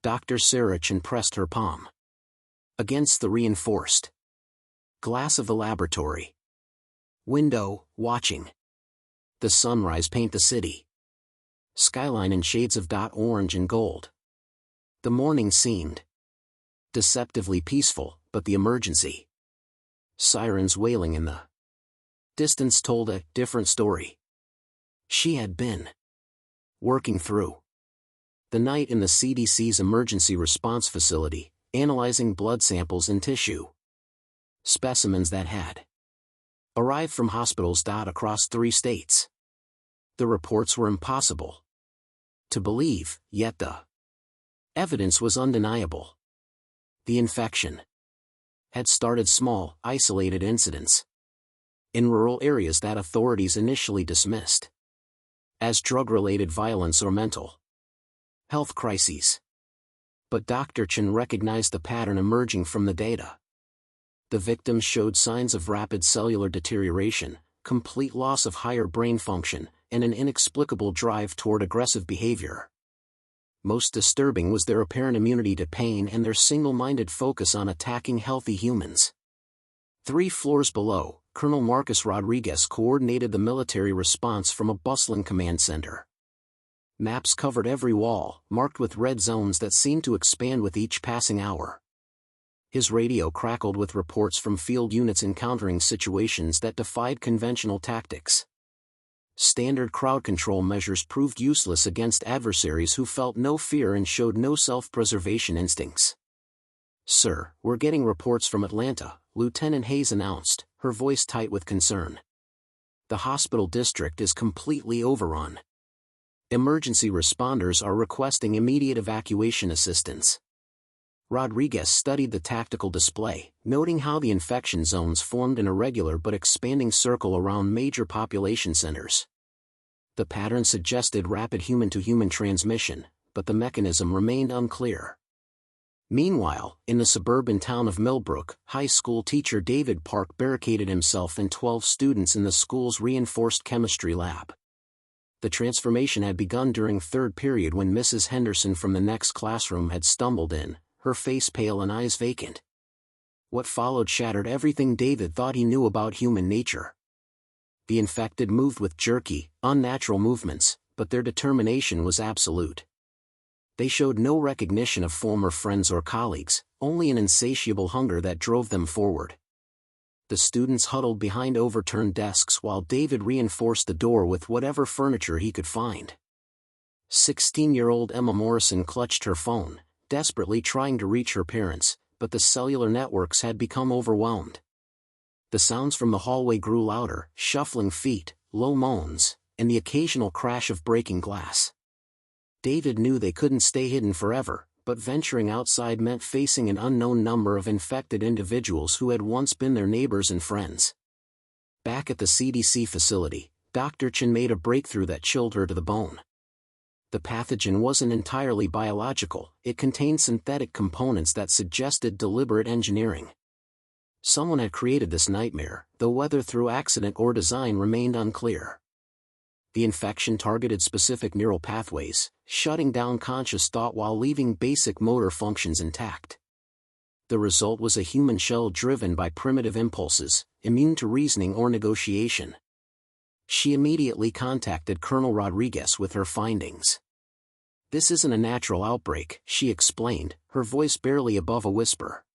Dr. Sarachin pressed her palm against the reinforced glass of the laboratory window, watching the sunrise paint the city skyline in shades of orange and gold. The morning seemed deceptively peaceful, but the emergency sirens wailing in the distance told a different story. She had been working through the night in the CDC's emergency response facility, analyzing blood samples and tissue specimens that had arrived from hospitals across 3 states. The reports were impossible to believe, yet the evidence was undeniable. The infection had started small, isolated incidents in rural areas that authorities initially dismissed as drug-related violence or mental health crises. But Dr. Chen recognized the pattern emerging from the data. The victims showed signs of rapid cellular deterioration, complete loss of higher brain function, and an inexplicable drive toward aggressive behavior. Most disturbing was their apparent immunity to pain and their single-minded focus on attacking healthy humans. 3 floors below, Colonel Marcus Rodriguez coordinated the military response from a bustling command center. Maps covered every wall, marked with red zones that seemed to expand with each passing hour. His radio crackled with reports from field units encountering situations that defied conventional tactics. Standard crowd control measures proved useless against adversaries who felt no fear and showed no self-preservation instincts. "Sir, we're getting reports from Atlanta," Lieutenant Hayes announced, her voice tight with concern. "The hospital district is completely overrun. Emergency responders are requesting immediate evacuation assistance." Rodriguez studied the tactical display, noting how the infection zones formed an irregular but expanding circle around major population centers. The pattern suggested rapid human-to-human transmission, but the mechanism remained unclear. Meanwhile, in the suburban town of Millbrook, high school teacher David Park barricaded himself and 12 students in the school's reinforced chemistry lab. The transformation had begun during 3rd period when Mrs. Henderson from the next classroom had stumbled in, her face pale and eyes vacant. What followed shattered everything David thought he knew about human nature. The infected moved with jerky, unnatural movements, but their determination was absolute. They showed no recognition of former friends or colleagues, only an insatiable hunger that drove them forward. The students huddled behind overturned desks while David reinforced the door with whatever furniture he could find. 16-year-old Emma Morrison clutched her phone, desperately trying to reach her parents, but the cellular networks had become overwhelmed. The sounds from the hallway grew louder, shuffling feet, low moans, and the occasional crash of breaking glass. David knew they couldn't stay hidden forever, but venturing outside meant facing an unknown number of infected individuals who had once been their neighbors and friends. Back at the CDC facility, Dr. Chen made a breakthrough that chilled her to the bone. The pathogen wasn't entirely biological, it contained synthetic components that suggested deliberate engineering. Someone had created this nightmare, though whether through accident or design remained unclear. The infection targeted specific neural pathways, shutting down conscious thought while leaving basic motor functions intact. The result was a human shell driven by primitive impulses, immune to reasoning or negotiation. She immediately contacted Colonel Rodriguez with her findings. "This isn't a natural outbreak," she explained, her voice barely above a whisper.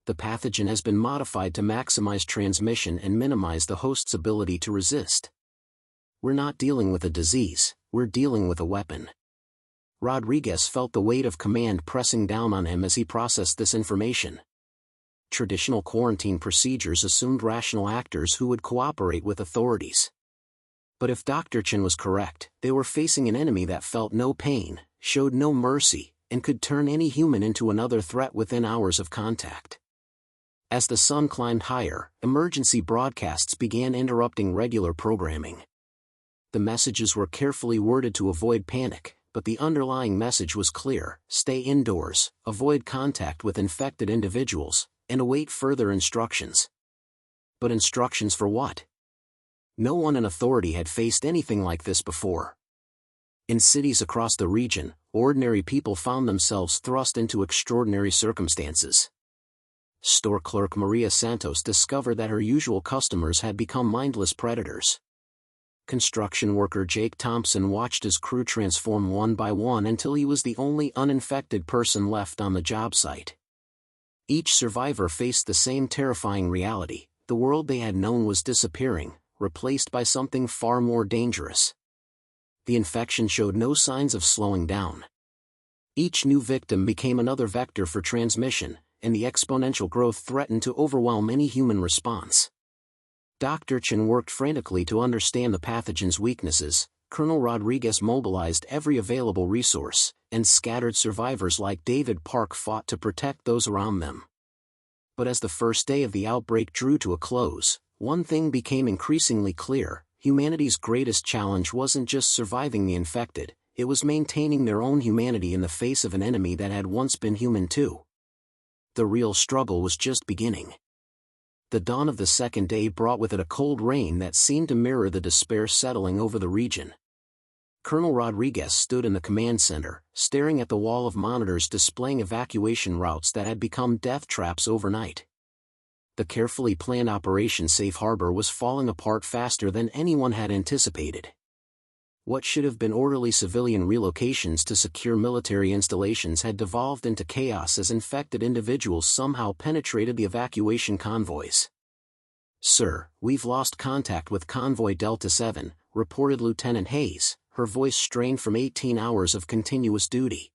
"The pathogen has been modified to maximize transmission and minimize the host's ability to resist. We're not dealing with a disease, we're dealing with a weapon." Rodriguez felt the weight of command pressing down on him as he processed this information. Traditional quarantine procedures assumed rational actors who would cooperate with authorities. But if Dr. Chen was correct, they were facing an enemy that felt no pain, showed no mercy, and could turn any human into another threat within hours of contact. As the sun climbed higher, emergency broadcasts began interrupting regular programming. The messages were carefully worded to avoid panic, but the underlying message was clear: stay indoors, avoid contact with infected individuals, and await further instructions. But instructions for what? No one in authority had faced anything like this before. In cities across the region, ordinary people found themselves thrust into extraordinary circumstances. Store clerk Maria Santos discovered that her usual customers had become mindless predators. Construction worker Jake Thompson watched his crew transform one by one until he was the only uninfected person left on the job site. Each survivor faced the same terrifying reality: the world they had known was disappearing, replaced by something far more dangerous. The infection showed no signs of slowing down. Each new victim became another vector for transmission, and the exponential growth threatened to overwhelm any human response. Dr. Chen worked frantically to understand the pathogen's weaknesses. Colonel Rodriguez mobilized every available resource, and scattered survivors like David Park fought to protect those around them. But as the first day of the outbreak drew to a close, one thing became increasingly clear: humanity's greatest challenge wasn't just surviving the infected, it was maintaining their own humanity in the face of an enemy that had once been human too. The real struggle was just beginning. The dawn of the second day brought with it a cold rain that seemed to mirror the despair settling over the region. Colonel Rodriguez stood in the command center, staring at the wall of monitors displaying evacuation routes that had become death traps overnight. The carefully planned Operation Safe Harbor was falling apart faster than anyone had anticipated. What should have been orderly civilian relocations to secure military installations had devolved into chaos as infected individuals somehow penetrated the evacuation convoys. "Sir, we've lost contact with Convoy Delta 7, reported Lieutenant Hayes, her voice strained from 18 hours of continuous duty.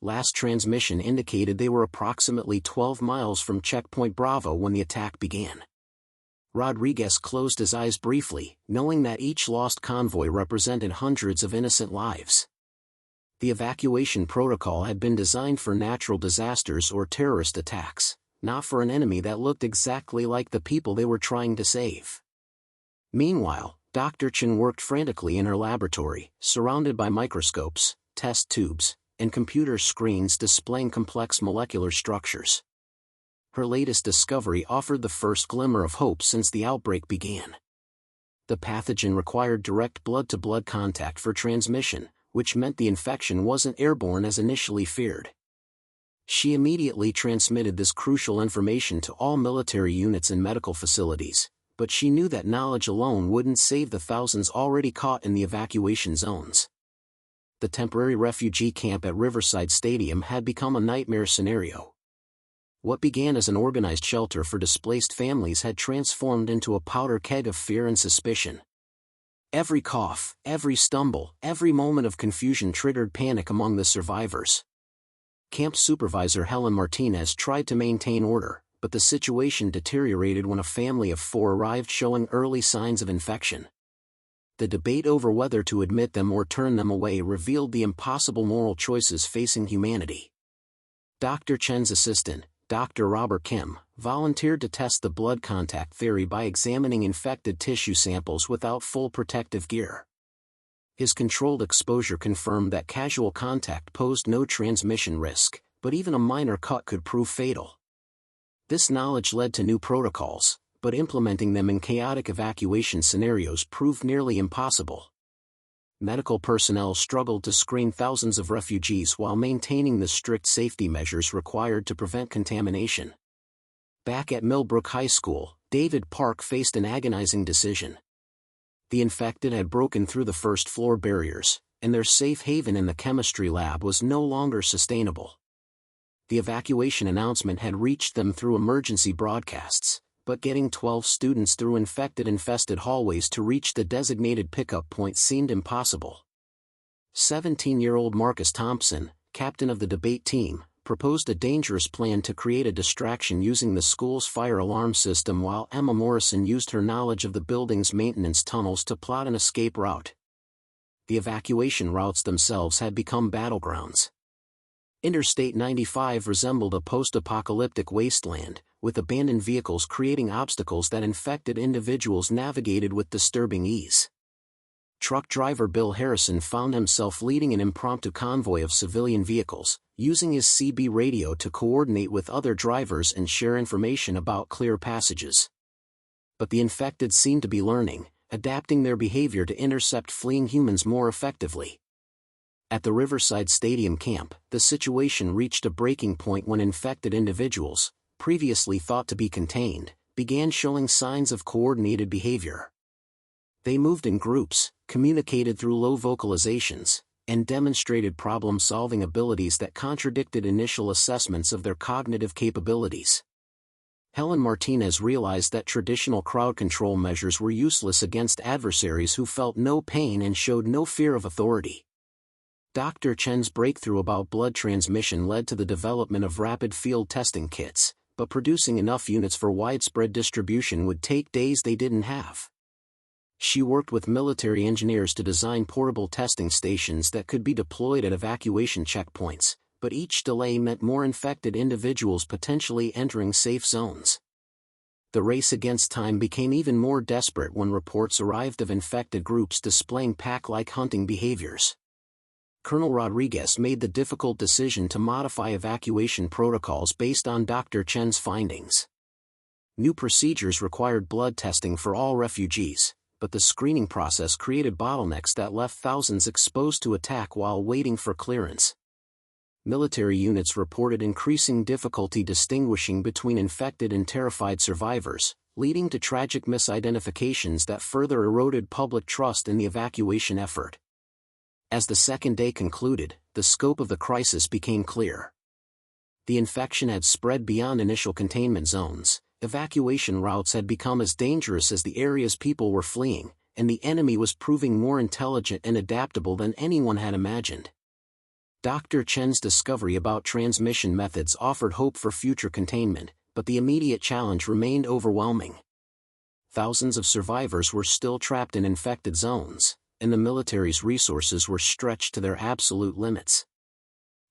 Last transmission indicated they were approximately 12 miles from Checkpoint Bravo when the attack began." Rodriguez closed his eyes briefly, knowing that each lost convoy represented hundreds of innocent lives. The evacuation protocol had been designed for natural disasters or terrorist attacks, not for an enemy that looked exactly like the people they were trying to save. Meanwhile, Dr. Chen worked frantically in her laboratory, surrounded by microscopes, test tubes, and computer screens displaying complex molecular structures. Her latest discovery offered the first glimmer of hope since the outbreak began. The pathogen required direct blood-to-blood contact for transmission, which meant the infection wasn't airborne as initially feared. She immediately transmitted this crucial information to all military units and medical facilities, but she knew that knowledge alone wouldn't save the thousands already caught in the evacuation zones. The temporary refugee camp at Riverside Stadium had become a nightmare scenario. What began as an organized shelter for displaced families had transformed into a powder keg of fear and suspicion. Every cough, every stumble, every moment of confusion triggered panic among the survivors. Camp supervisor Helen Martinez tried to maintain order, but the situation deteriorated when a family of 4 arrived showing early signs of infection. The debate over whether to admit them or turn them away revealed the impossible moral choices facing humanity. Dr. Chen's assistant, Dr. Robert Kim, volunteered to test the blood contact theory by examining infected tissue samples without full protective gear. His controlled exposure confirmed that casual contact posed no transmission risk, but even a minor cut could prove fatal. This knowledge led to new protocols, but implementing them in chaotic evacuation scenarios proved nearly impossible. Medical personnel struggled to screen thousands of refugees while maintaining the strict safety measures required to prevent contamination. Back at Millbrook High School, David Park faced an agonizing decision. The infected had broken through the first-floor barriers, and their safe haven in the chemistry lab was no longer sustainable. The evacuation announcement had reached them through emergency broadcasts, but getting 12 students through infected hallways to reach the designated pickup point seemed impossible. 17-year-old Marcus Thompson, captain of the debate team, proposed a dangerous plan to create a distraction using the school's fire alarm system, while Emma Morrison used her knowledge of the building's maintenance tunnels to plot an escape route. The evacuation routes themselves had become battlegrounds. Interstate 95 resembled a post-apocalyptic wasteland, with abandoned vehicles creating obstacles that infected individuals navigated with disturbing ease. Truck driver Bill Harrison found himself leading an impromptu convoy of civilian vehicles, using his CB radio to coordinate with other drivers and share information about clear passages. But the infected seemed to be learning, adapting their behavior to intercept fleeing humans more effectively. At the Riverside Stadium camp, the situation reached a breaking point when infected individuals, previously thought to be contained, began showing signs of coordinated behavior. They moved in groups, communicated through low vocalizations, and demonstrated problem-solving abilities that contradicted initial assessments of their cognitive capabilities. Helen Martinez realized that traditional crowd control measures were useless against adversaries who felt no pain and showed no fear of authority. Dr. Chen's breakthrough about blood transmission led to the development of rapid field testing kits, but producing enough units for widespread distribution would take days they didn't have. She worked with military engineers to design portable testing stations that could be deployed at evacuation checkpoints, but each delay meant more infected individuals potentially entering safe zones. The race against time became even more desperate when reports arrived of infected groups displaying pack-like hunting behaviors. Colonel Rodriguez made the difficult decision to modify evacuation protocols based on Dr. Chen's findings. New procedures required blood testing for all refugees, but the screening process created bottlenecks that left thousands exposed to attack while waiting for clearance. Military units reported increasing difficulty distinguishing between infected and terrified survivors, leading to tragic misidentifications that further eroded public trust in the evacuation effort. As the second day concluded, the scope of the crisis became clear. The infection had spread beyond initial containment zones, evacuation routes had become as dangerous as the areas people were fleeing, and the enemy was proving more intelligent and adaptable than anyone had imagined. Dr. Chen's discovery about transmission methods offered hope for future containment, but the immediate challenge remained overwhelming. Thousands of survivors were still trapped in infected zones, and the military's resources were stretched to their absolute limits.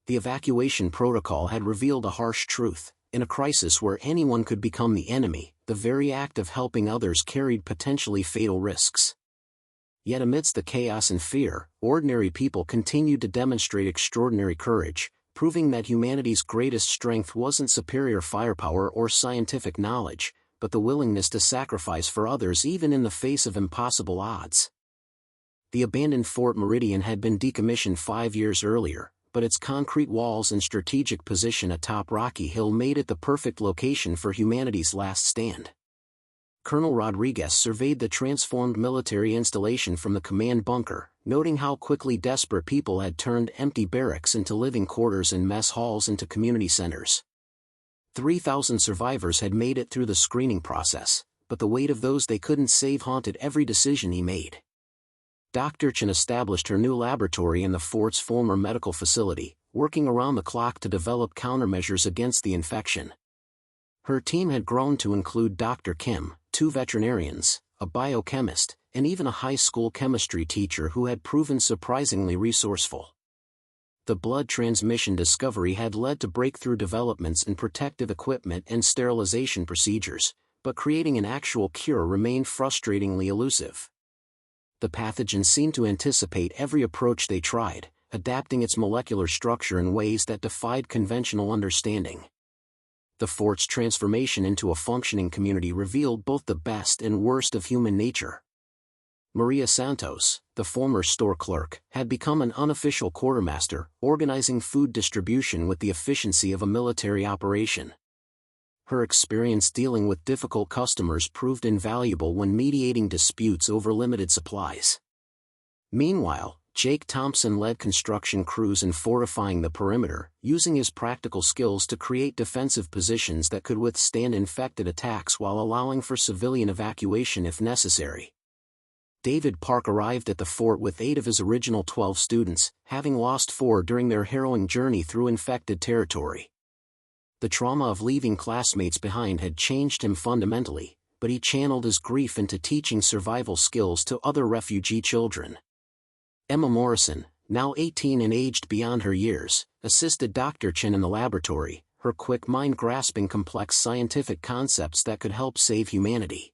The evacuation protocol had revealed a harsh truth: in a crisis where anyone could become the enemy, the very act of helping others carried potentially fatal risks. Yet amidst the chaos and fear, ordinary people continued to demonstrate extraordinary courage, proving that humanity's greatest strength wasn't superior firepower or scientific knowledge, but the willingness to sacrifice for others even in the face of impossible odds. The abandoned Fort Meridian had been decommissioned 5 years earlier, but its concrete walls and strategic position atop Rocky Hill made it the perfect location for humanity's last stand. Colonel Rodriguez surveyed the transformed military installation from the command bunker, noting how quickly desperate people had turned empty barracks into living quarters and mess halls into community centers. 3,000 survivors had made it through the screening process, but the weight of those they couldn't save haunted every decision he made. Dr. Chen established her new laboratory in the fort's former medical facility, working around the clock to develop countermeasures against the infection. Her team had grown to include Dr. Kim, 2 veterinarians, a biochemist, and even a high school chemistry teacher who had proven surprisingly resourceful. The blood transmission discovery had led to breakthrough developments in protective equipment and sterilization procedures, but creating an actual cure remained frustratingly elusive. The pathogen seemed to anticipate every approach they tried, adapting its molecular structure in ways that defied conventional understanding. The fort's transformation into a functioning community revealed both the best and worst of human nature. Maria Santos, the former store clerk, had become an unofficial quartermaster, organizing food distribution with the efficiency of a military operation. Her experience dealing with difficult customers proved invaluable when mediating disputes over limited supplies. Meanwhile, Jake Thompson led construction crews in fortifying the perimeter, using his practical skills to create defensive positions that could withstand infected attacks while allowing for civilian evacuation if necessary. David Park arrived at the fort with 8 of his original 12 students, having lost 4 during their harrowing journey through infected territory. The trauma of leaving classmates behind had changed him fundamentally, but he channeled his grief into teaching survival skills to other refugee children. Emma Morrison, now 18 and aged beyond her years, assisted Dr. Chen in the laboratory, her quick mind grasping complex scientific concepts that could help save humanity.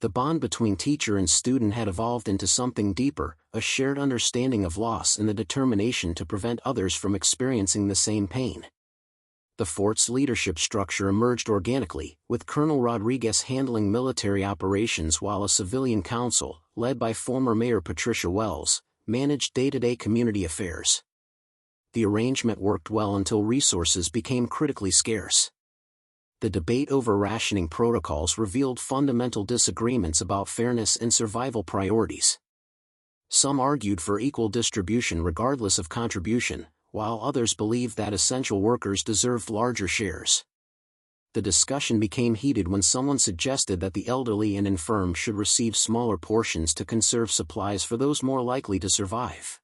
The bond between teacher and student had evolved into something deeper, a shared understanding of loss and the determination to prevent others from experiencing the same pain. The fort's leadership structure emerged organically, with Colonel Rodriguez handling military operations while a civilian council, led by former Mayor Patricia Wells, managed day-to-day community affairs. The arrangement worked well until resources became critically scarce. The debate over rationing protocols revealed fundamental disagreements about fairness and survival priorities. Some argued for equal distribution regardless of contribution, while others believed that essential workers deserved larger shares. The discussion became heated when someone suggested that the elderly and infirm should receive smaller portions to conserve supplies for those more likely to survive.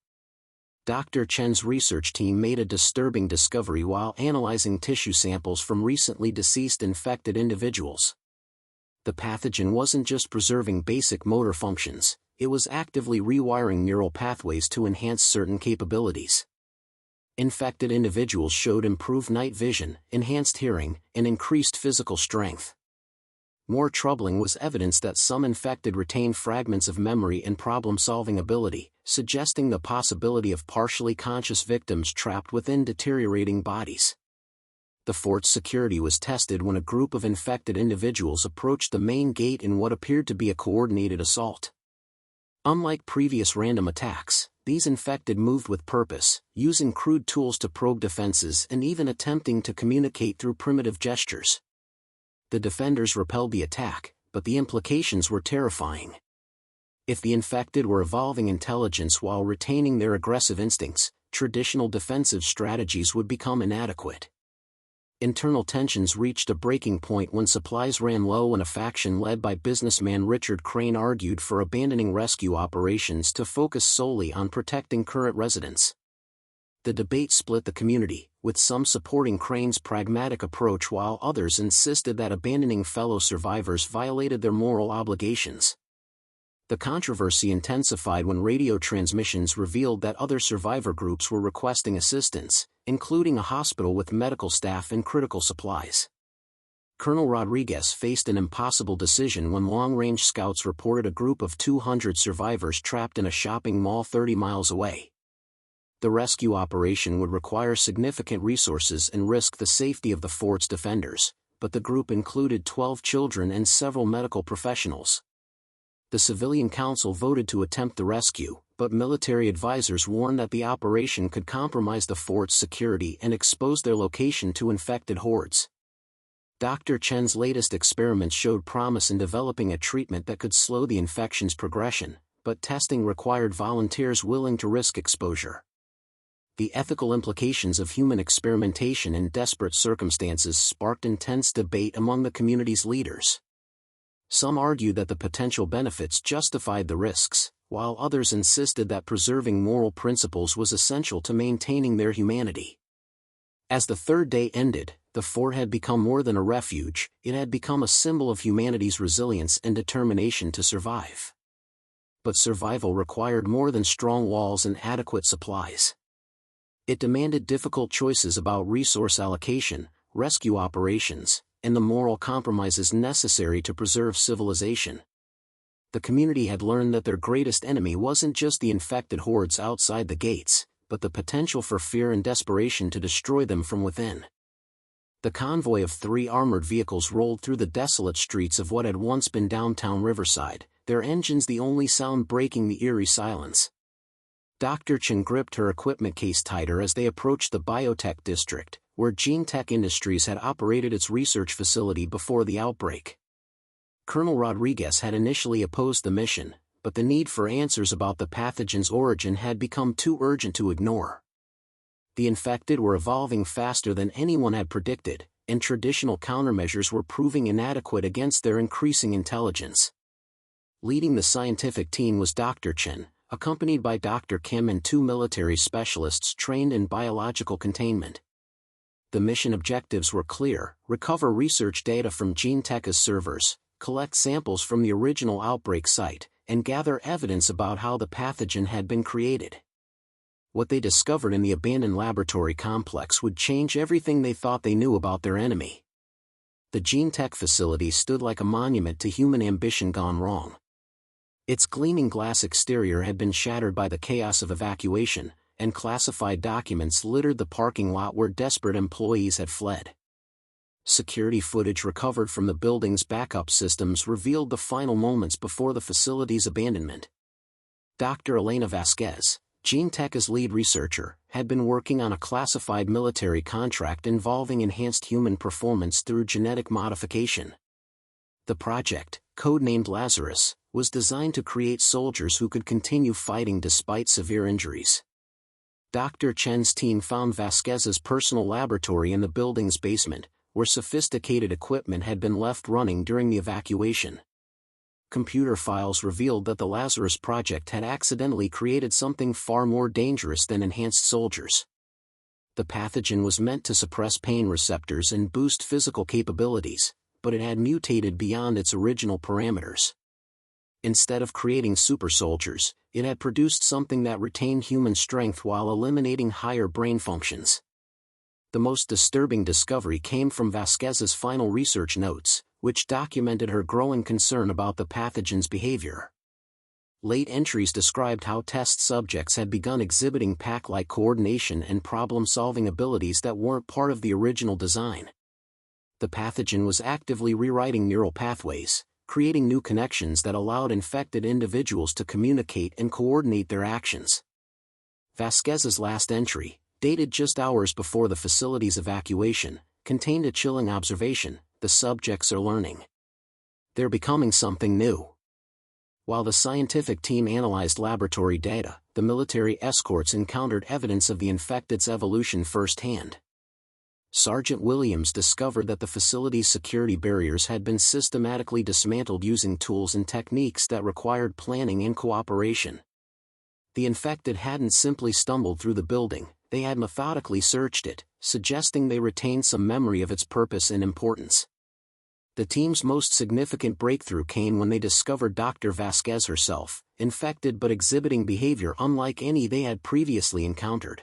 Dr. Chen's research team made a disturbing discovery while analyzing tissue samples from recently deceased infected individuals. The pathogen wasn't just preserving basic motor functions, it was actively rewiring neural pathways to enhance certain capabilities. Infected individuals showed improved night vision, enhanced hearing, and increased physical strength. More troubling was evidence that some infected retained fragments of memory and problem-solving ability, suggesting the possibility of partially conscious victims trapped within deteriorating bodies. The fort's security was tested when a group of infected individuals approached the main gate in what appeared to be a coordinated assault. Unlike previous random attacks, these infected moved with purpose, using crude tools to probe defenses and even attempting to communicate through primitive gestures. The defenders repelled the attack, but the implications were terrifying. If the infected were evolving intelligence while retaining their aggressive instincts, traditional defensive strategies would become inadequate. Internal tensions reached a breaking point when supplies ran low and a faction led by businessman Richard Crane argued for abandoning rescue operations to focus solely on protecting current residents. The debate split the community, with some supporting Crane's pragmatic approach while others insisted that abandoning fellow survivors violated their moral obligations. The controversy intensified when radio transmissions revealed that other survivor groups were requesting assistance, including a hospital with medical staff and critical supplies. Colonel Rodriguez faced an impossible decision when long-range scouts reported a group of 200 survivors trapped in a shopping mall 30 miles away. The rescue operation would require significant resources and risk the safety of the fort's defenders, but the group included 12 children and several medical professionals. The civilian council voted to attempt the rescue, but military advisors warned that the operation could compromise the fort's security and expose their location to infected hordes. Dr. Chen's latest experiments showed promise in developing a treatment that could slow the infection's progression, but testing required volunteers willing to risk exposure. The ethical implications of human experimentation in desperate circumstances sparked intense debate among the community's leaders. Some argued that the potential benefits justified the risks, while others insisted that preserving moral principles was essential to maintaining their humanity. As the third day ended, the fort had become more than a refuge, it had become a symbol of humanity's resilience and determination to survive. But survival required more than strong walls and adequate supplies. It demanded difficult choices about resource allocation, rescue operations, and the moral compromises necessary to preserve civilization. The community had learned that their greatest enemy wasn't just the infected hordes outside the gates, but the potential for fear and desperation to destroy them from within. The convoy of 3 armored vehicles rolled through the desolate streets of what had once been downtown Riverside, their engines the only sound breaking the eerie silence. Dr. Chen gripped her equipment case tighter as they approached the biotech district, where Gene Tech Industries had operated its research facility before the outbreak. Colonel Rodriguez had initially opposed the mission, but the need for answers about the pathogen's origin had become too urgent to ignore. The infected were evolving faster than anyone had predicted, and traditional countermeasures were proving inadequate against their increasing intelligence. Leading the scientific team was Dr. Chen, accompanied by Dr. Kim and 2 military specialists trained in biological containment. The mission objectives were clear: recover research data from Gene Tech's servers, collect samples from the original outbreak site, and gather evidence about how the pathogen had been created. What they discovered in the abandoned laboratory complex would change everything they thought they knew about their enemy. The Gene Tech facility stood like a monument to human ambition gone wrong. Its gleaming glass exterior had been shattered by the chaos of evacuation, and classified documents littered the parking lot where desperate employees had fled. Security footage recovered from the building's backup systems revealed the final moments before the facility's abandonment. Dr. Elena Vasquez, GeneTech's lead researcher, had been working on a classified military contract involving enhanced human performance through genetic modification. The project, codenamed Lazarus, was designed to create soldiers who could continue fighting despite severe injuries. Dr. Chen's team found Vasquez's personal laboratory in the building's basement, where sophisticated equipment had been left running during the evacuation. Computer files revealed that the Lazarus project had accidentally created something far more dangerous than enhanced soldiers. The pathogen was meant to suppress pain receptors and boost physical capabilities, but it had mutated beyond its original parameters. Instead of creating super soldiers, it had produced something that retained human strength while eliminating higher brain functions. The most disturbing discovery came from Vasquez's final research notes, which documented her growing concern about the pathogen's behavior. Late entries described how test subjects had begun exhibiting pack-like coordination and problem-solving abilities that weren't part of the original design. The pathogen was actively rewriting neural pathways, creating new connections that allowed infected individuals to communicate and coordinate their actions. Vasquez's last entry, dated just hours before the facility's evacuation, contained a chilling observation: the subjects are learning. They're becoming something new. While the scientific team analyzed laboratory data, the military escorts encountered evidence of the infected's evolution firsthand. Sergeant Williams discovered that the facility's security barriers had been systematically dismantled using tools and techniques that required planning and cooperation. The infected hadn't simply stumbled through the building, they had methodically searched it, suggesting they retained some memory of its purpose and importance. The team's most significant breakthrough came when they discovered Dr. Vasquez herself, infected but exhibiting behavior unlike any they had previously encountered.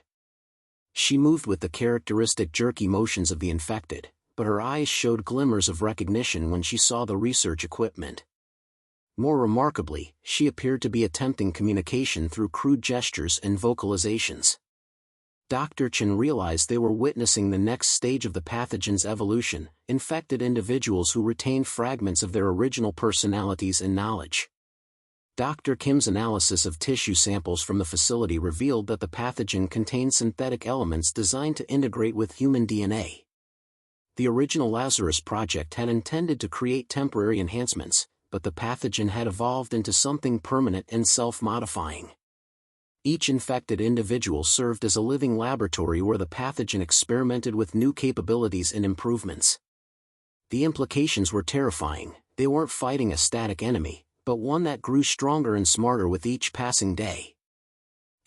She moved with the characteristic jerky motions of the infected, but her eyes showed glimmers of recognition when she saw the research equipment. More remarkably, she appeared to be attempting communication through crude gestures and vocalizations. Dr. Chen realized they were witnessing the next stage of the pathogen's evolution, infected individuals who retained fragments of their original personalities and knowledge. Dr. Kim's analysis of tissue samples from the facility revealed that the pathogen contained synthetic elements designed to integrate with human DNA. The original Lazarus project had intended to create temporary enhancements, but the pathogen had evolved into something permanent and self-modifying. Each infected individual served as a living laboratory where the pathogen experimented with new capabilities and improvements. The implications were terrifying. They weren't fighting a static enemy, but one that grew stronger and smarter with each passing day.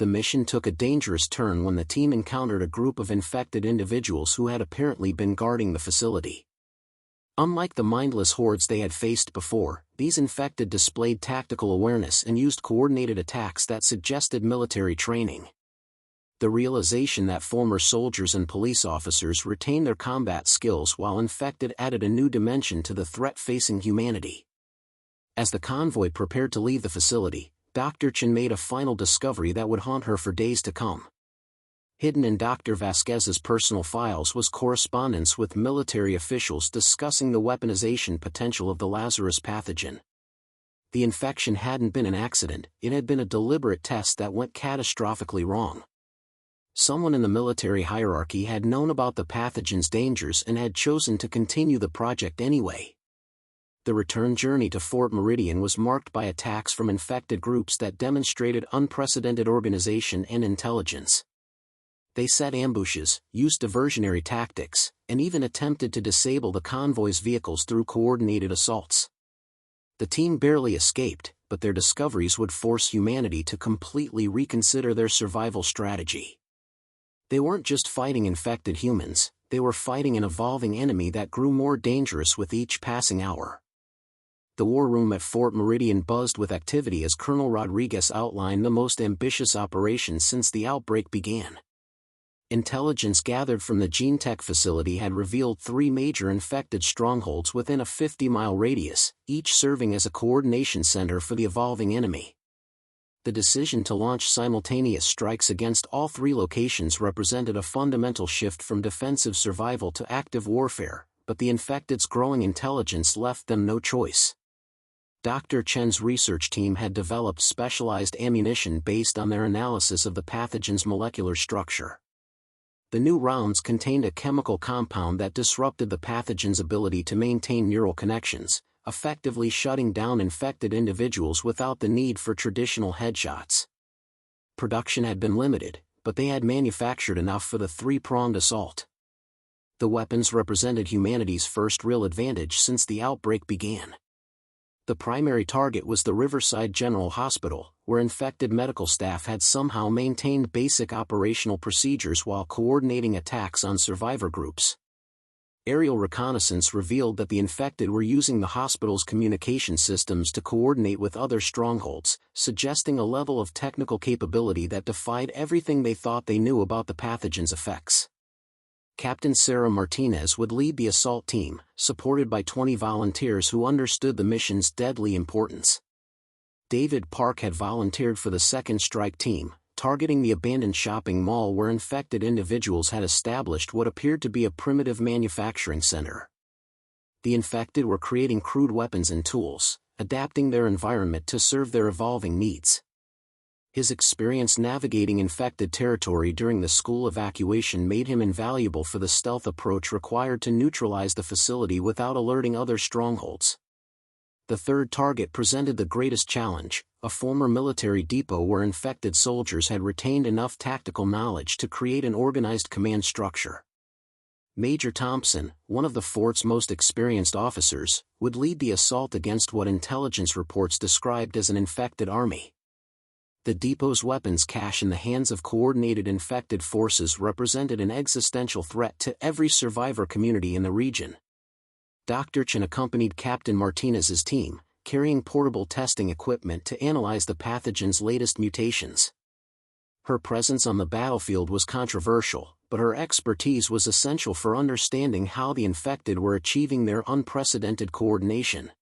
The mission took a dangerous turn when the team encountered a group of infected individuals who had apparently been guarding the facility. Unlike the mindless hordes they had faced before, these infected displayed tactical awareness and used coordinated attacks that suggested military training. The realization that former soldiers and police officers retained their combat skills while infected added a new dimension to the threat facing humanity. As the convoy prepared to leave the facility, Dr. Chen made a final discovery that would haunt her for days to come. Hidden in Dr. Vasquez's personal files was correspondence with military officials discussing the weaponization potential of the Lazarus pathogen. The infection hadn't been an accident, it had been a deliberate test that went catastrophically wrong. Someone in the military hierarchy had known about the pathogen's dangers and had chosen to continue the project anyway. The return journey to Fort Meridian was marked by attacks from infected groups that demonstrated unprecedented organization and intelligence. They set ambushes, used diversionary tactics, and even attempted to disable the convoy's vehicles through coordinated assaults. The team barely escaped, but their discoveries would force humanity to completely reconsider their survival strategy. They weren't just fighting infected humans, they were fighting an evolving enemy that grew more dangerous with each passing hour. The war room at Fort Meridian buzzed with activity as Colonel Rodriguez outlined the most ambitious operation since the outbreak began. Intelligence gathered from the GeneTech facility had revealed 3 major infected strongholds within a 50-mile radius, each serving as a coordination center for the evolving enemy. The decision to launch simultaneous strikes against all 3 locations represented a fundamental shift from defensive survival to active warfare, but the infected's growing intelligence left them no choice. Dr. Chen's research team had developed specialized ammunition based on their analysis of the pathogen's molecular structure. The new rounds contained a chemical compound that disrupted the pathogen's ability to maintain neural connections, effectively shutting down infected individuals without the need for traditional headshots. Production had been limited, but they had manufactured enough for the three-pronged assault. The weapons represented humanity's first real advantage since the outbreak began. The primary target was the Riverside General Hospital, where infected medical staff had somehow maintained basic operational procedures while coordinating attacks on survivor groups. Aerial reconnaissance revealed that the infected were using the hospital's communication systems to coordinate with other strongholds, suggesting a level of technical capability that defied everything they thought they knew about the pathogen's effects. Captain Sarah Martinez would lead the assault team, supported by 20 volunteers who understood the mission's deadly importance. David Park had volunteered for the Second Strike Team, targeting the abandoned shopping mall where infected individuals had established what appeared to be a primitive manufacturing center. The infected were creating crude weapons and tools, adapting their environment to serve their evolving needs. His experience navigating infected territory during the school evacuation made him invaluable for the stealth approach required to neutralize the facility without alerting other strongholds. The third target presented the greatest challenge, a former military depot where infected soldiers had retained enough tactical knowledge to create an organized command structure. Major Thompson, one of the fort's most experienced officers, would lead the assault against what intelligence reports described as an infected army. The depot's weapons cache in the hands of coordinated infected forces represented an existential threat to every survivor community in the region. Dr. Chen accompanied Captain Martinez's team, carrying portable testing equipment to analyze the pathogen's latest mutations. Her presence on the battlefield was controversial, but her expertise was essential for understanding how the infected were achieving their unprecedented coordination.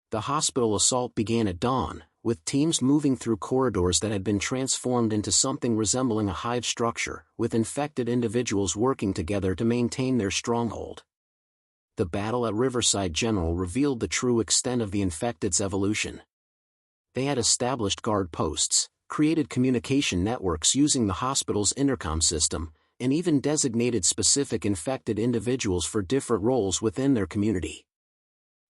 The hospital assault began at dawn, with teams moving through corridors that had been transformed into something resembling a hive structure, with infected individuals working together to maintain their stronghold. The battle at Riverside General revealed the true extent of the infected's evolution. They had established guard posts, created communication networks using the hospital's intercom system, and even designated specific infected individuals for different roles within their community.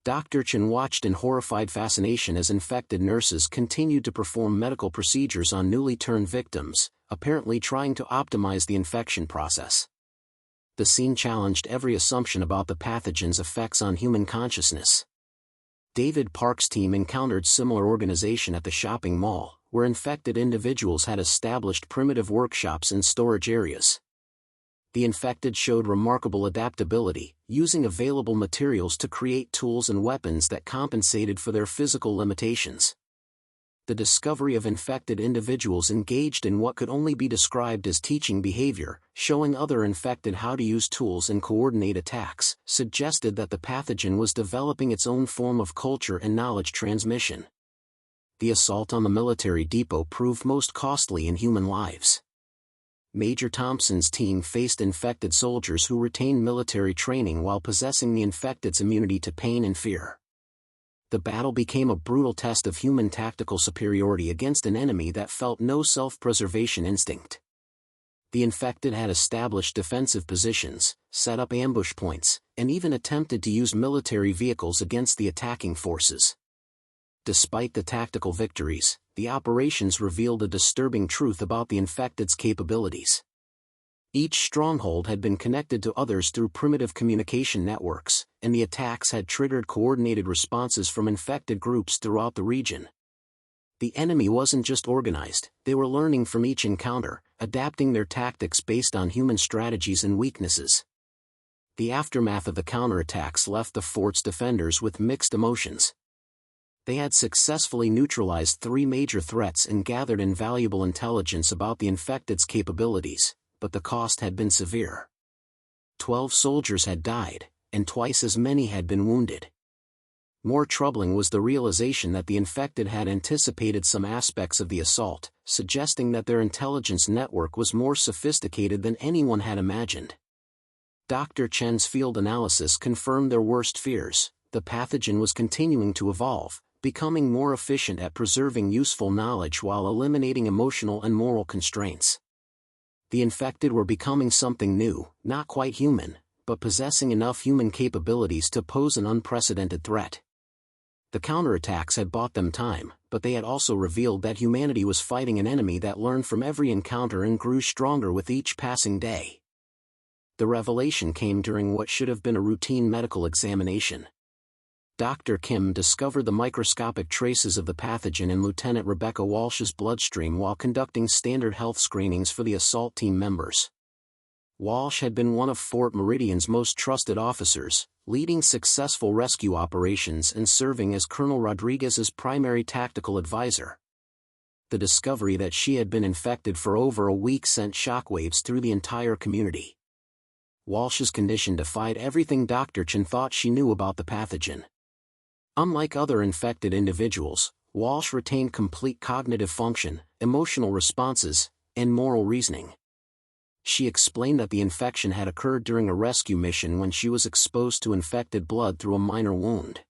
Dr. Chen watched in horrified fascination as infected nurses continued to perform medical procedures on newly turned victims, apparently trying to optimize the infection process. The scene challenged every assumption about the pathogen's effects on human consciousness. David Park's team encountered similar organization at the shopping mall, where infected individuals had established primitive workshops and storage areas. The infected showed remarkable adaptability, using available materials to create tools and weapons that compensated for their physical limitations. The discovery of infected individuals engaged in what could only be described as teaching behavior, showing other infected how to use tools and coordinate attacks, suggested that the pathogen was developing its own form of culture and knowledge transmission. The assault on the military depot proved most costly in human lives. Major Thompson's team faced infected soldiers who retained military training while possessing the infected's immunity to pain and fear. The battle became a brutal test of human tactical superiority against an enemy that felt no self-preservation instinct. The infected had established defensive positions, set up ambush points, and even attempted to use military vehicles against the attacking forces. Despite the tactical victories, the operations revealed a disturbing truth about the infected's capabilities. Each stronghold had been connected to others through primitive communication networks, and the attacks had triggered coordinated responses from infected groups throughout the region. The enemy wasn't just organized, they were learning from each encounter, adapting their tactics based on human strategies and weaknesses. The aftermath of the counterattacks left the fort's defenders with mixed emotions. They had successfully neutralized 3 major threats and gathered invaluable intelligence about the infected's capabilities, but the cost had been severe. 12 soldiers had died, and twice as many had been wounded. More troubling was the realization that the infected had anticipated some aspects of the assault, suggesting that their intelligence network was more sophisticated than anyone had imagined. Dr. Chen's field analysis confirmed their worst fears. The pathogen was continuing to evolve, becoming more efficient at preserving useful knowledge while eliminating emotional and moral constraints. The infected were becoming something new, not quite human, but possessing enough human capabilities to pose an unprecedented threat. The counterattacks had bought them time, but they had also revealed that humanity was fighting an enemy that learned from every encounter and grew stronger with each passing day. The revelation came during what should have been a routine medical examination. Dr. Kim discovered the microscopic traces of the pathogen in Lieutenant Rebecca Walsh's bloodstream while conducting standard health screenings for the assault team members. Walsh had been one of Fort Meridian's most trusted officers, leading successful rescue operations and serving as Colonel Rodriguez's primary tactical advisor. The discovery that she had been infected for over a week sent shockwaves through the entire community. Walsh's condition defied everything Dr. Chen thought she knew about the pathogen. Unlike other infected individuals, Walsh retained complete cognitive function, emotional responses, and moral reasoning. She explained that the infection had occurred during a rescue mission when she was exposed to infected blood through a minor wound.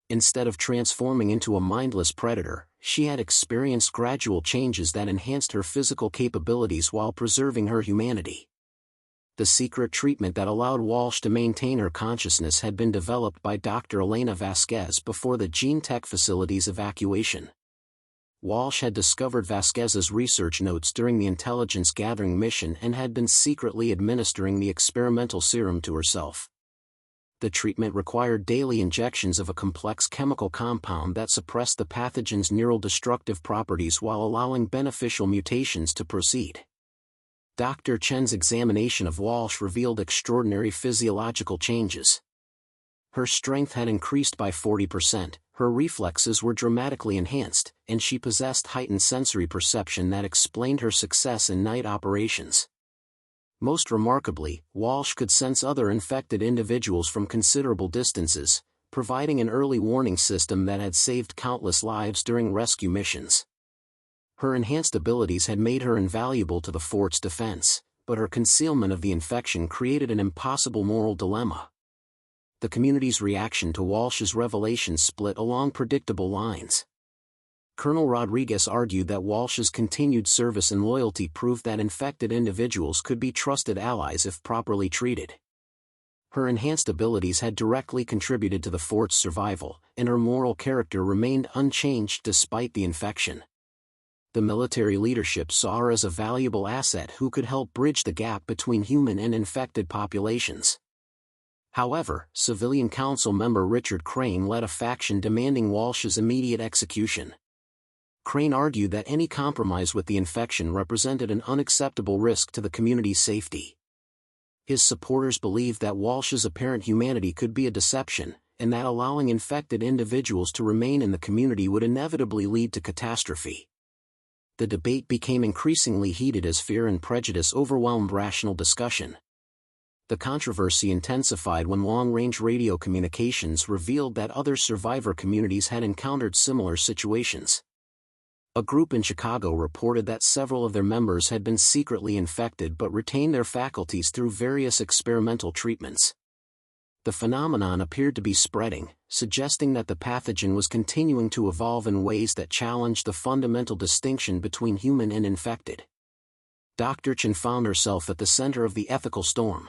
Instead of transforming into a mindless predator, she had experienced gradual changes that enhanced her physical capabilities while preserving her humanity. The secret treatment that allowed Walsh to maintain her consciousness had been developed by Dr. Elena Vasquez before the Gene Tech facility's evacuation. Walsh had discovered Vasquez's research notes during the intelligence-gathering mission and had been secretly administering the experimental serum to herself. The treatment required daily injections of a complex chemical compound that suppressed the pathogen's neural destructive properties while allowing beneficial mutations to proceed. Dr. Chen's examination of Walsh revealed extraordinary physiological changes. Her strength had increased by 40%, her reflexes were dramatically enhanced, and she possessed heightened sensory perception that explained her success in night operations. Most remarkably, Walsh could sense other infected individuals from considerable distances, providing an early warning system that had saved countless lives during rescue missions. Her enhanced abilities had made her invaluable to the fort's defense, but her concealment of the infection created an impossible moral dilemma. The community's reaction to Walsh's revelation split along predictable lines. Colonel Rodriguez argued that Walsh's continued service and loyalty proved that infected individuals could be trusted allies if properly treated. Her enhanced abilities had directly contributed to the fort's survival, and her moral character remained unchanged despite the infection. The military leadership saw her as a valuable asset who could help bridge the gap between human and infected populations. However, civilian council member Richard Crane led a faction demanding Walsh's immediate execution. Crane argued that any compromise with the infection represented an unacceptable risk to the community's safety. His supporters believed that Walsh's apparent humanity could be a deception, and that allowing infected individuals to remain in the community would inevitably lead to catastrophe. The debate became increasingly heated as fear and prejudice overwhelmed rational discussion. The controversy intensified when long-range radio communications revealed that other survivor communities had encountered similar situations. A group in Chicago reported that several of their members had been secretly infected but retained their faculties through various experimental treatments. The phenomenon appeared to be spreading, suggesting that the pathogen was continuing to evolve in ways that challenged the fundamental distinction between human and infected. Dr. Chen found herself at the center of the ethical storm.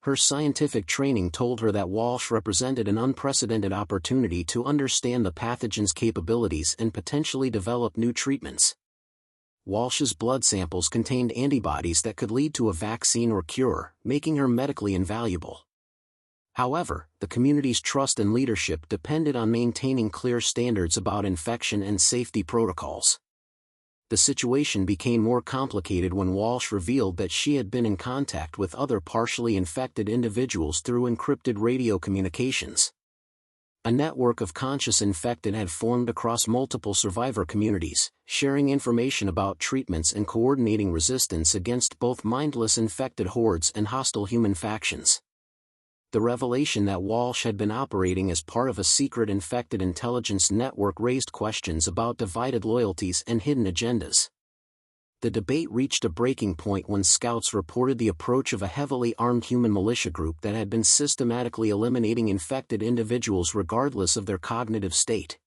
Her scientific training told her that Walsh represented an unprecedented opportunity to understand the pathogen's capabilities and potentially develop new treatments. Walsh's blood samples contained antibodies that could lead to a vaccine or cure, making her medically invaluable. However, the community's trust and leadership depended on maintaining clear standards about infection and safety protocols. The situation became more complicated when Walsh revealed that she had been in contact with other partially infected individuals through encrypted radio communications. A network of conscious infected had formed across multiple survivor communities, sharing information about treatments and coordinating resistance against both mindless infected hordes and hostile human factions. The revelation that Walsh had been operating as part of a secret infected intelligence network raised questions about divided loyalties and hidden agendas. The debate reached a breaking point when scouts reported the approach of a heavily armed human militia group that had been systematically eliminating infected individuals regardless of their cognitive state.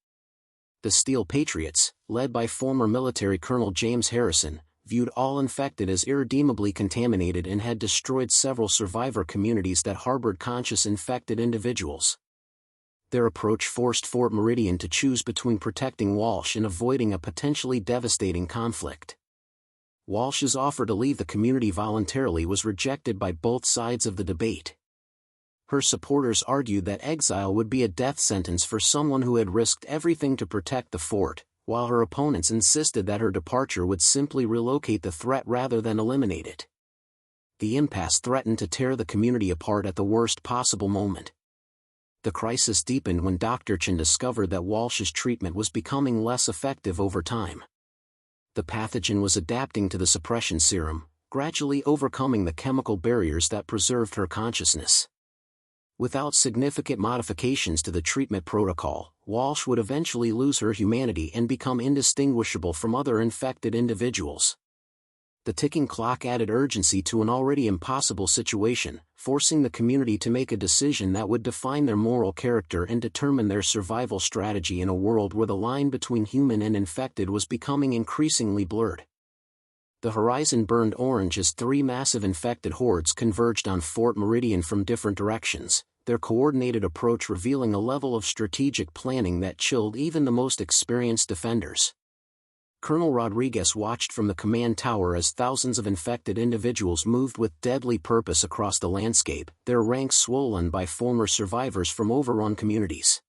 The Steel Patriots, led by former military Colonel James Harrison, viewed all infected as irredeemably contaminated and had destroyed several survivor communities that harbored conscious infected individuals. Their approach forced Fort Meridian to choose between protecting Walsh and avoiding a potentially devastating conflict. Walsh's offer to leave the community voluntarily was rejected by both sides of the debate. Her supporters argued that exile would be a death sentence for someone who had risked everything to protect the fort, while her opponents insisted that her departure would simply relocate the threat rather than eliminate it. The impasse threatened to tear the community apart at the worst possible moment. The crisis deepened when Dr. Chen discovered that Walsh's treatment was becoming less effective over time. The pathogen was adapting to the suppression serum, gradually overcoming the chemical barriers that preserved her consciousness. Without significant modifications to the treatment protocol, Walsh would eventually lose her humanity and become indistinguishable from other infected individuals. The ticking clock added urgency to an already impossible situation, forcing the community to make a decision that would define their moral character and determine their survival strategy in a world where the line between human and infected was becoming increasingly blurred. The horizon burned orange as three massive infected hordes converged on Fort Meridian from different directions, their coordinated approach revealing a level of strategic planning that chilled even the most experienced defenders. Colonel Rodriguez watched from the command tower as thousands of infected individuals moved with deadly purpose across the landscape, their ranks swollen by former survivors from overrun communities.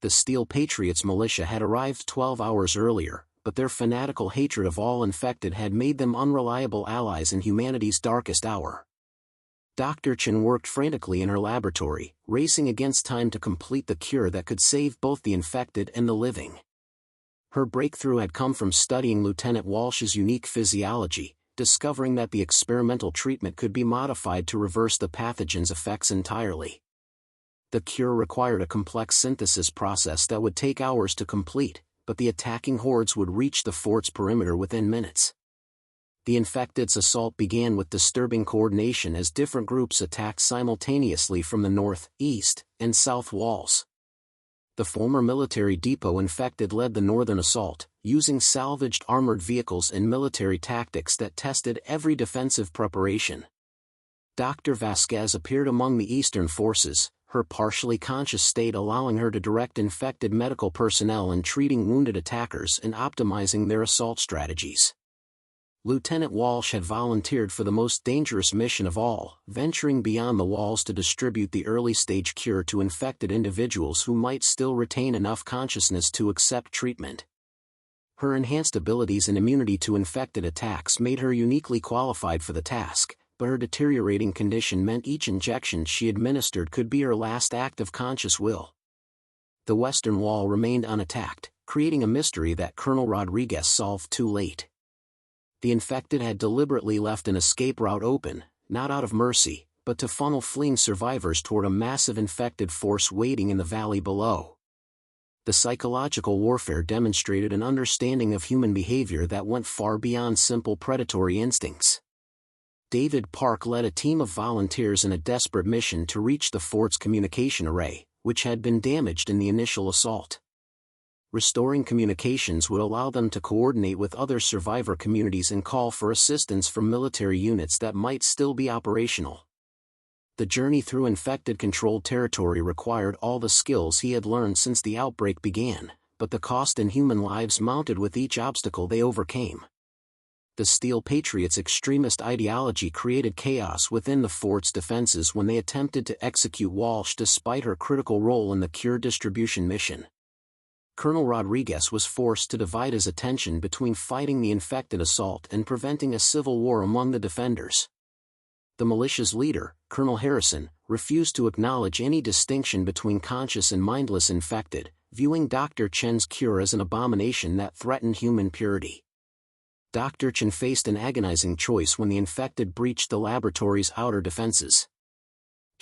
The Steel Patriots militia had arrived 12 hours earlier, but their fanatical hatred of all infected had made them unreliable allies in humanity's darkest hour. Dr. Chen worked frantically in her laboratory, racing against time to complete the cure that could save both the infected and the living. Her breakthrough had come from studying Lieutenant Walsh's unique physiology, discovering that the experimental treatment could be modified to reverse the pathogen's effects entirely. The cure required a complex synthesis process that would take hours to complete, but the attacking hordes would reach the fort's perimeter within minutes. The infected's assault began with disturbing coordination as different groups attacked simultaneously from the north, east, and south walls. The former military depot infected led the northern assault, using salvaged armored vehicles and military tactics that tested every defensive preparation. Dr. Vasquez appeared among the eastern forces, her partially conscious state allowing her to direct infected medical personnel in treating wounded attackers and optimizing their assault strategies. Lieutenant Walsh had volunteered for the most dangerous mission of all, venturing beyond the walls to distribute the early-stage cure to infected individuals who might still retain enough consciousness to accept treatment. Her enhanced abilities and immunity to infected attacks made her uniquely qualified for the task, but her deteriorating condition meant each injection she administered could be her last act of conscious will. The western wall remained unattacked, creating a mystery that Colonel Rodriguez solved too late. The infected had deliberately left an escape route open, not out of mercy, but to funnel fleeing survivors toward a massive infected force waiting in the valley below. The psychological warfare demonstrated an understanding of human behavior that went far beyond simple predatory instincts. David Park led a team of volunteers in a desperate mission to reach the fort's communication array, which had been damaged in the initial assault. Restoring communications would allow them to coordinate with other survivor communities and call for assistance from military units that might still be operational. The journey through infected-controlled territory required all the skills he had learned since the outbreak began, but the cost in human lives mounted with each obstacle they overcame. The Steel Patriots' extremist ideology created chaos within the fort's defenses when they attempted to execute Walsh despite her critical role in the cure distribution mission. Colonel Rodriguez was forced to divide his attention between fighting the infected assault and preventing a civil war among the defenders. The militia's leader, Colonel Harrison, refused to acknowledge any distinction between conscious and mindless infected, viewing Dr. Chen's cure as an abomination that threatened human purity. Dr. Chen faced an agonizing choice when the infected breached the laboratory's outer defenses.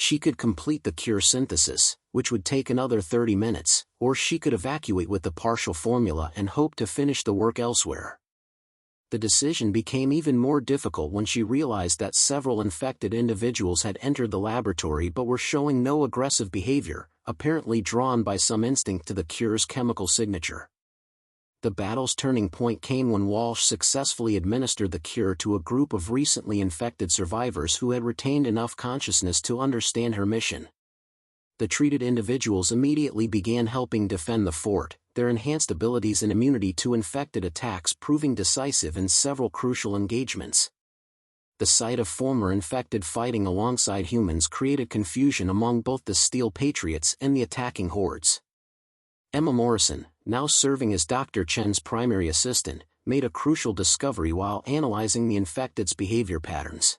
She could complete the cure synthesis, which would take another 30 minutes, or she could evacuate with the partial formula and hope to finish the work elsewhere. The decision became even more difficult when she realized that several infected individuals had entered the laboratory but were showing no aggressive behavior, apparently drawn by some instinct to the cure's chemical signature. The battle's turning point came when Walsh successfully administered the cure to a group of recently infected survivors who had retained enough consciousness to understand her mission. The treated individuals immediately began helping defend the fort, their enhanced abilities and immunity to infected attacks proving decisive in several crucial engagements. The sight of former infected fighting alongside humans created confusion among both the Steel Patriots and the attacking hordes. Emma Morrison, now serving as Dr. Chen's primary assistant, made a crucial discovery while analyzing the infected's behavior patterns.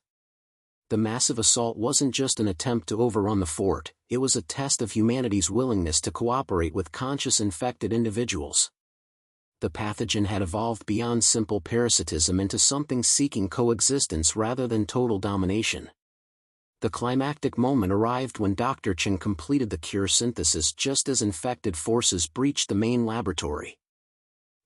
The massive assault wasn't just an attempt to overrun the fort, it was a test of humanity's willingness to cooperate with conscious infected individuals. The pathogen had evolved beyond simple parasitism into something seeking coexistence rather than total domination. The climactic moment arrived when Dr. Chen completed the cure synthesis just as infected forces breached the main laboratory.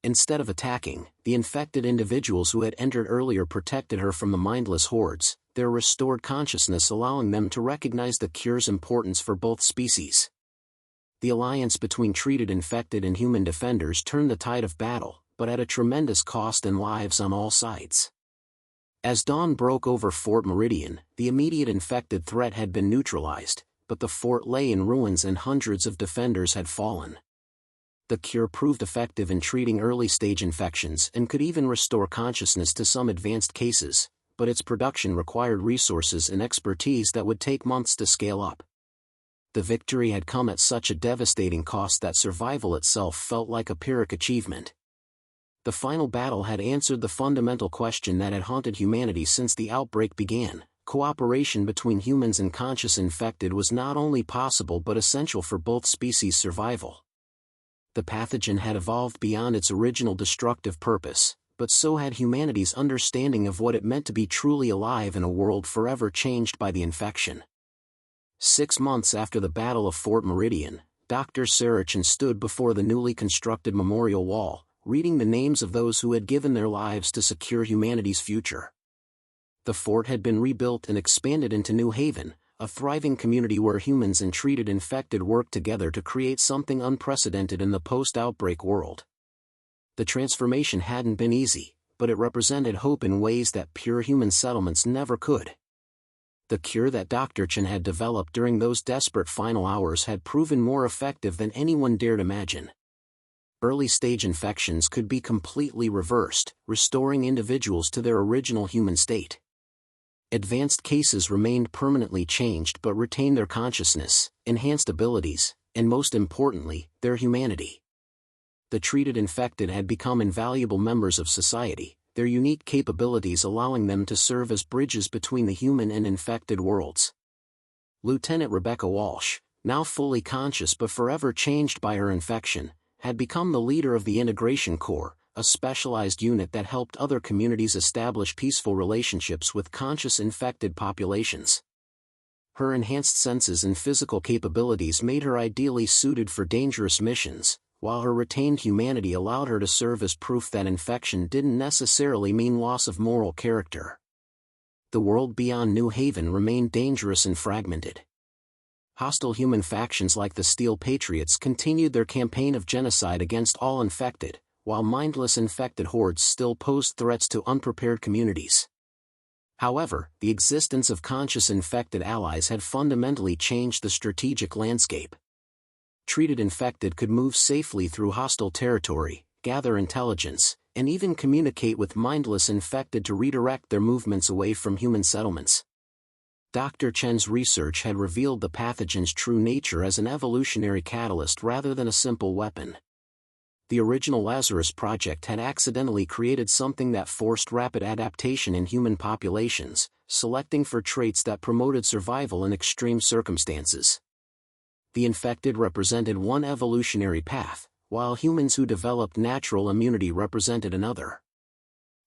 Instead of attacking, the infected individuals who had entered earlier protected her from the mindless hordes, their restored consciousness allowing them to recognize the cure's importance for both species. The alliance between treated infected and human defenders turned the tide of battle, but at a tremendous cost in lives on all sides. As dawn broke over Fort Meridian, the immediate infected threat had been neutralized, but the fort lay in ruins and hundreds of defenders had fallen. The cure proved effective in treating early-stage infections and could even restore consciousness to some advanced cases, but its production required resources and expertise that would take months to scale up. The victory had come at such a devastating cost that survival itself felt like a Pyrrhic achievement. The final battle had answered the fundamental question that had haunted humanity since the outbreak began. Cooperation between humans and conscious infected was not only possible but essential for both species' survival. The pathogen had evolved beyond its original destructive purpose, but so had humanity's understanding of what it meant to be truly alive in a world forever changed by the infection. 6 months after the Battle of Fort Meridian, Dr. Sarachan stood before the newly constructed memorial wall, reading the names of those who had given their lives to secure humanity's future. The fort had been rebuilt and expanded into New Haven, a thriving community where humans and treated infected worked together to create something unprecedented in the post-outbreak world. The transformation hadn't been easy, but it represented hope in ways that pure human settlements never could. The cure that Dr. Chen had developed during those desperate final hours had proven more effective than anyone dared imagine. Early-stage infections could be completely reversed, restoring individuals to their original human state. Advanced cases remained permanently changed but retained their consciousness, enhanced abilities, and most importantly, their humanity. The treated infected had become invaluable members of society, their unique capabilities allowing them to serve as bridges between the human and infected worlds. Lieutenant Rebecca Walsh, now fully conscious but forever changed by her infection, had become the leader of the Integration Corps, a specialized unit that helped other communities establish peaceful relationships with conscious infected populations. Her enhanced senses and physical capabilities made her ideally suited for dangerous missions, while her retained humanity allowed her to serve as proof that infection didn't necessarily mean loss of moral character. The world beyond New Haven remained dangerous and fragmented. Hostile human factions like the Steel Patriots continued their campaign of genocide against all infected, while mindless infected hordes still posed threats to unprepared communities. However, the existence of conscious infected allies had fundamentally changed the strategic landscape. Treated infected could move safely through hostile territory, gather intelligence, and even communicate with mindless infected to redirect their movements away from human settlements. Dr. Chen's research had revealed the pathogen's true nature as an evolutionary catalyst rather than a simple weapon. The original Lazarus Project had accidentally created something that forced rapid adaptation in human populations, selecting for traits that promoted survival in extreme circumstances. The infected represented one evolutionary path, while humans who developed natural immunity represented another.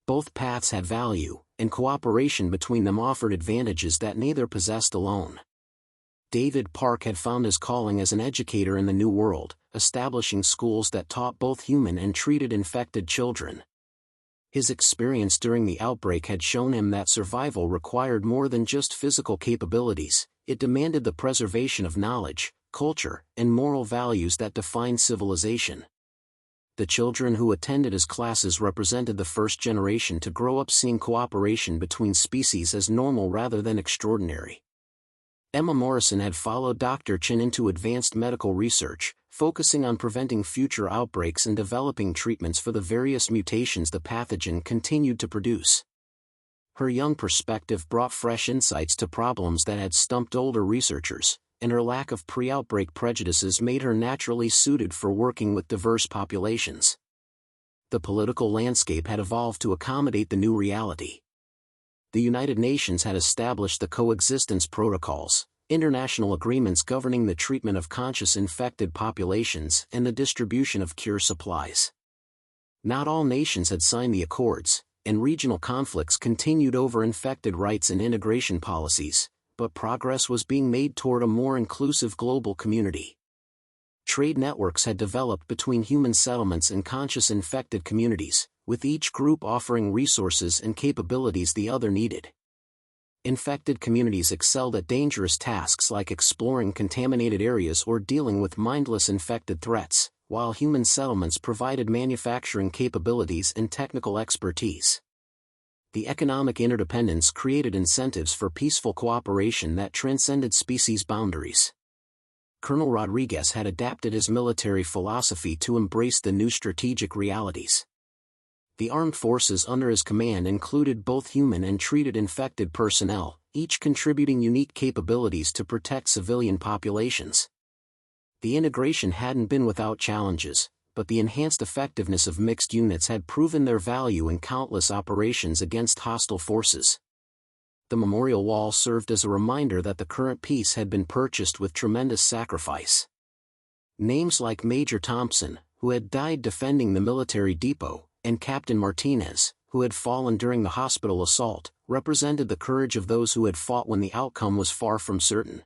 Both paths had value, and cooperation between them offered advantages that neither possessed alone. David Park had found his calling as an educator in the New World, establishing schools that taught both human and treated infected children. His experience during the outbreak had shown him that survival required more than just physical capabilities, it demanded the preservation of knowledge, culture, and moral values that define civilization. The children who attended his classes represented the first generation to grow up seeing cooperation between species as normal rather than extraordinary. Emma Morrison had followed Dr. Chen into advanced medical research, focusing on preventing future outbreaks and developing treatments for the various mutations the pathogen continued to produce. Her young perspective brought fresh insights to problems that had stumped older researchers, and her lack of pre-outbreak prejudices made her naturally suited for working with diverse populations. The political landscape had evolved to accommodate the new reality. The United Nations had established the Coexistence Protocols, international agreements governing the treatment of conscious infected populations and the distribution of cure supplies. Not all nations had signed the accords, and regional conflicts continued over infected rights and integration policies, but progress was being made toward a more inclusive global community. Trade networks had developed between human settlements and conscious infected communities, with each group offering resources and capabilities the other needed. Infected communities excelled at dangerous tasks like exploring contaminated areas or dealing with mindless infected threats, while human settlements provided manufacturing capabilities and technical expertise. The economic interdependence created incentives for peaceful cooperation that transcended species boundaries. Colonel Rodriguez had adapted his military philosophy to embrace the new strategic realities. The armed forces under his command included both human and treated infected personnel, each contributing unique capabilities to protect civilian populations. The integration hadn't been without challenges, but the enhanced effectiveness of mixed units had proven their value in countless operations against hostile forces. The memorial wall served as a reminder that the current peace had been purchased with tremendous sacrifice. Names like Major Thompson, who had died defending the military depot, and Captain Martinez, who had fallen during the hospital assault, represented the courage of those who had fought when the outcome was far from certain.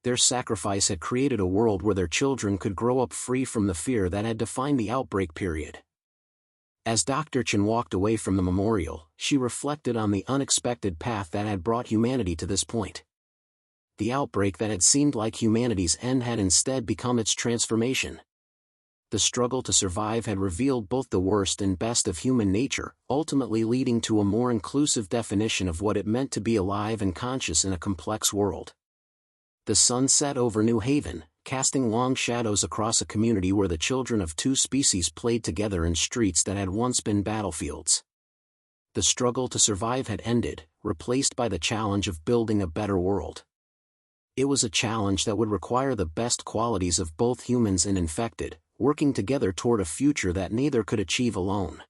Their sacrifice had created a world where their children could grow up free from the fear that had defined the outbreak period. As Dr. Chen walked away from the memorial, she reflected on the unexpected path that had brought humanity to this point. The outbreak that had seemed like humanity's end had instead become its transformation. The struggle to survive had revealed both the worst and best of human nature, ultimately leading to a more inclusive definition of what it meant to be alive and conscious in a complex world. The sun set over New Haven, casting long shadows across a community where the children of two species played together in streets that had once been battlefields. The struggle to survive had ended, replaced by the challenge of building a better world. It was a challenge that would require the best qualities of both humans and infected, working together toward a future that neither could achieve alone.